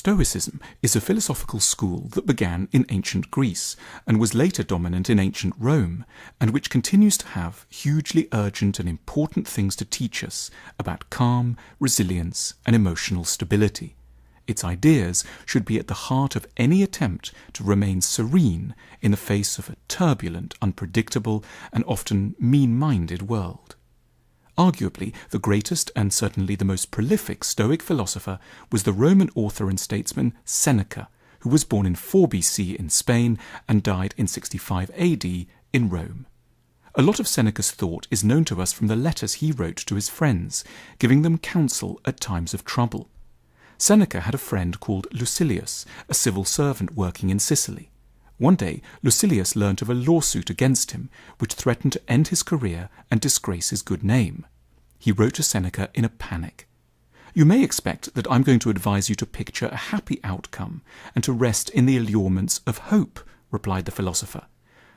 Stoicism is a philosophical school that began in ancient Greece and was later dominant in ancient Rome, and which continues to have hugely urgent and important things to teach us about calm, resilience, and emotional stability. Its ideas should be at the heart of any attempt to remain serene in the face of a turbulent, unpredictable, and often mean-minded world. Arguably, the greatest and certainly the most prolific Stoic philosopher was the Roman author and statesman Seneca, who was born in 4 BC in Spain and died in 65 AD in Rome. A lot of Seneca's thought is known to us from the letters he wrote to his friends, giving them counsel at times of trouble. Seneca had a friend called Lucilius, a civil servant working in Sicily. One day, Lucilius learnt of a lawsuit against him, which threatened to end his career and disgrace his good name. He wrote to Seneca in a panic. "You may expect that I'm going to advise you to picture a happy outcome and to rest in the allurements of hope," replied the philosopher.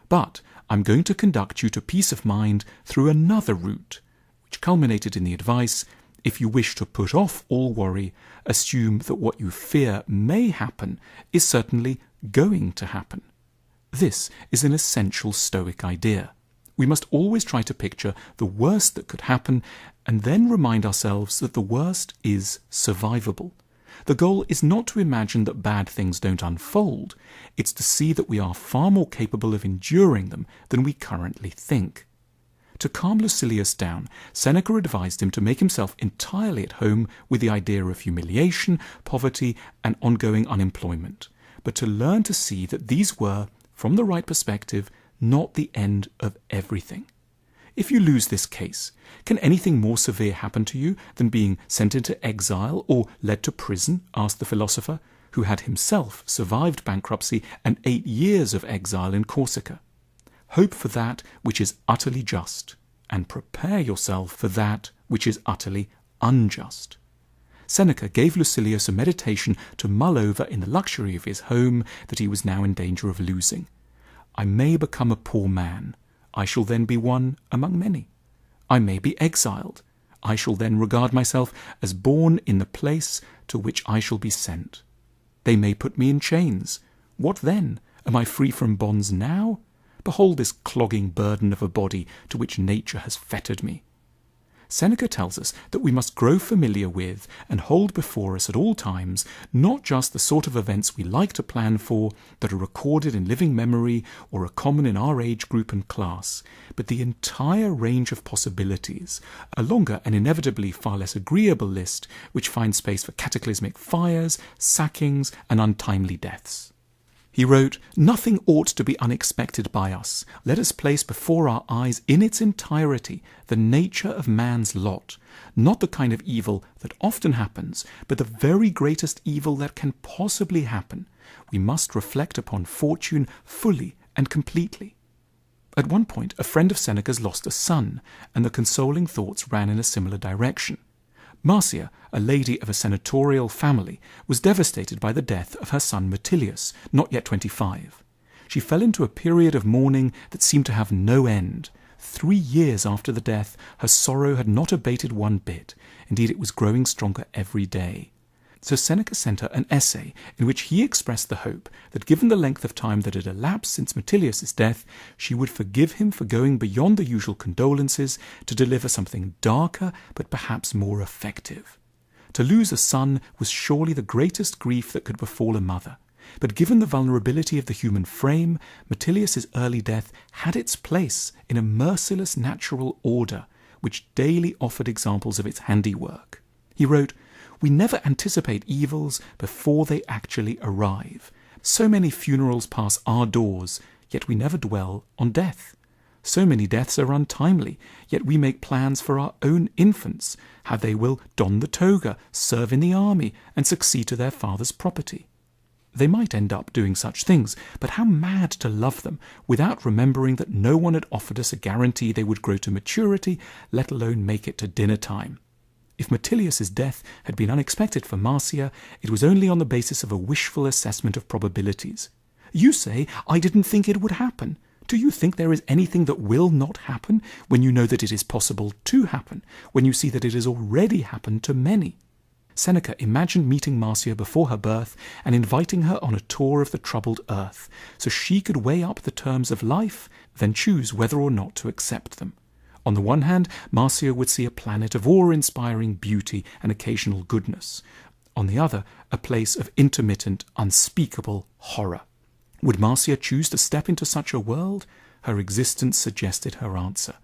"But I'm going to conduct you to peace of mind through another route," which culminated in the advice, "If you wish to put off all worry, assume that what you fear may happen is certainly going to happen." This is an essential Stoic idea. We must always try to picture the worst that could happen and then remind ourselves that the worst is survivable. The goal is not to imagine that bad things don't unfold, it's to see that we are far more capable of enduring them than we currently think. To calm Lucilius down, Seneca advised him to make himself entirely at home with the idea of humiliation, poverty, and ongoing unemployment, but to learn to see that these were, from the right perspective, not the end of everything. If you lose this case, can anything more severe happen to you than being sent into exile or led to prison? Asked the philosopher, who had himself survived bankruptcy and 8 years of exile in Corsica. Hope for that which is utterly just, and prepare yourself for that which is utterly unjust. Seneca gave Lucilius a meditation to mull over in the luxury of his home that he was now in danger of losing. "I may become a poor man. I shall then be one among many. I may be exiled. I shall then regard myself as born in the place to which I shall be sent. They may put me in chains. What then? Am I free from bonds now? Behold this clogging burden of a body to which nature has fettered me." Seneca tells us that we must grow familiar with and hold before us at all times not just the sort of events we like to plan for, that are recorded in living memory or are common in our age group and class, but the entire range of possibilities, a longer and inevitably far less agreeable list which finds space for cataclysmic fires, sackings, and untimely deaths. He wrote, "Nothing ought to be unexpected by us. Let us place before our eyes in its entirety the nature of man's lot, not the kind of evil that often happens, but the very greatest evil that can possibly happen. We must reflect upon fortune fully and completely." At one point, a friend of Seneca's lost a son, and the consoling thoughts ran in a similar direction. Marcia, a lady of a senatorial family, was devastated by the death of her son Metilius, not yet 25. She fell into a period of mourning that seemed to have no end. 3 years after the death, her sorrow had not abated one bit. Indeed, it was growing stronger every day. So Seneca sent her an essay in which he expressed the hope that given the length of time that had elapsed since Metilius' death, she would forgive him for going beyond the usual condolences to deliver something darker but perhaps more effective. To lose a son was surely the greatest grief that could befall a mother, but given the vulnerability of the human frame, Metilius' early death had its place in a merciless natural order which daily offered examples of its handiwork. He wrote, "We never anticipate evils before they actually arrive. So many funerals pass our doors, yet we never dwell on death. So many deaths are untimely, yet we make plans for our own infants, how they will don the toga, serve in the army, and succeed to their father's property. They might end up doing such things, but how mad to love them without remembering that no one had offered us a guarantee they would grow to maturity, let alone make it to dinner time. If Metilius' death had been unexpected for Marcia, it was only on the basis of a wishful assessment of probabilities. You say, I didn't think it would happen. Do you think there is anything that will not happen when you know that it is possible to happen, when you see that it has already happened to many? Seneca imagined meeting Marcia before her birth and inviting her on a tour of the troubled earth, so she could weigh up the terms of life, then choose whether or not to accept them. On the one hand, Marcia would see a planet of awe-inspiring beauty and occasional goodness. On the other, a place of intermittent, unspeakable horror. Would Marcia choose to step into such a world? Her existence suggested her answer.